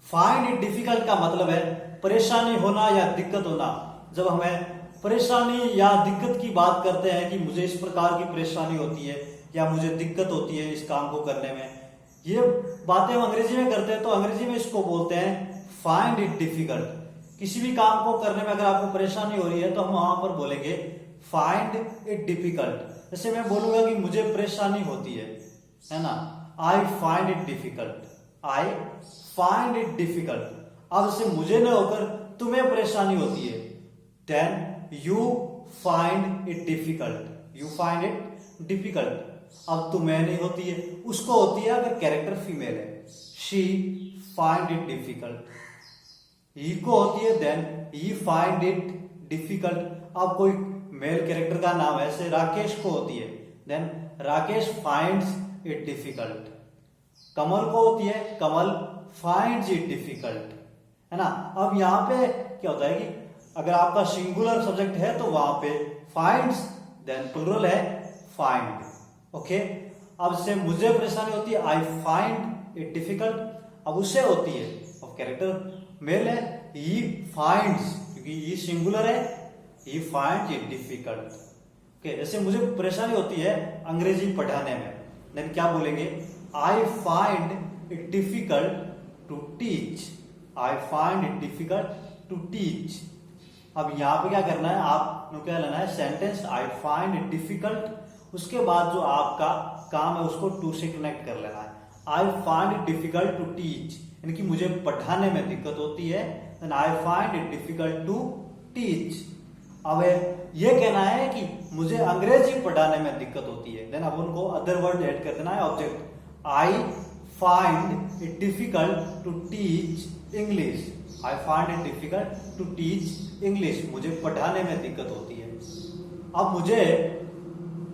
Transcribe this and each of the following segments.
Find it difficult का मतलब है परेशानी होना या दिक्कत होना। जब हमें परेशानी या दिक्कत की बात करते हैं कि मुझे इस प्रकार की परेशानी होती है या मुझे दिक्कत होती है इस काम को करने में, ये बातें हम अंग्रेजी में करते हैं तो अंग्रेजी में इसको बोलते हैं फाइंड इट डिफिकल्ट। किसी भी काम को करने में अगर आपको परेशानी हो रही है तो हम वहां पर बोलेंगे फाइंड इट डिफिकल्ट। जैसे मैं बोलूंगा कि मुझे परेशानी होती है ना, I find it difficult, I find it difficult. अब जैसे मुझे न होकर तुम्हें परेशानी होती है, then you find it difficult, you find it difficult. अब तुम्हें नहीं होती है, उसको होती है अगर कैरेक्टर फीमेल है, she find it difficult. He को होती है then he find it difficult. अब कोई मेल कैरेक्टर का नाम है, ऐसे राकेश को होती है, then Rakesh finds it difficult. Kamal को होती है, कमल फाइंड्स इट डिफिकल्ट, है ना। अब यहां पे क्या होता है कि अगर आपका सिंगुलर सब्जेक्ट है तो वहां पे फाइंड्स, देन प्लुरल है फाइंड। ओके, अब से मुझे परेशानी होती है, आई फाइंड इट डिफिकल्ट। अब उससे होती है, अब कैरेक्टर मेल है, ही फाइंड्स, क्योंकि ये सिंगुलर है, he finds it difficult. Okay, जैसे मुझे परेशानी होती है अंग्रेजी पढ़ाने में, देन क्या बोलेंगे, I find it difficult to teach, I find it difficult to teach. अब यहां पे क्या करना है, आपको क्या लेना है, sentence I find it difficult, उसके बाद जो आपका काम है उसको टू से कनेक्ट कर लेना है। I find it difficult to teach, यानी कि मुझे पढ़ाने में दिक्कत होती है, then I find it difficult to teach. अब ये कहना है कि मुझे अंग्रेजी पढ़ाने में दिक्कत होती है, देन अब उनको अदर वर्ड ऐड कर देना है object, I find it difficult to teach English, I find it difficult to teach English, मुझे पढ़ाने में दिक्कत होती है। अब मुझे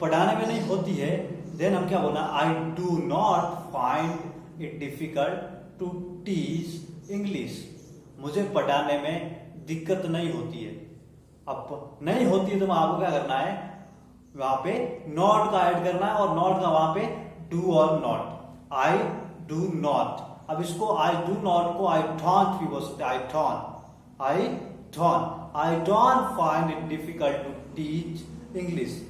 पढ़ाने में नहीं होती है, देन हम क्या बोलना, I do not find it difficult to teach English, मुझे पढ़ाने में दिक्कत नहीं होती है। अब नहीं होती है तो आपको क्या करना है, वहां पे नॉट का ऐड करना है, और नॉट का वहां पे डू और नॉट, आई डू नॉट। अब इसको आई डू नॉट को आई डोंट भी बोल सकते, I don't, I don't find it difficult to teach English,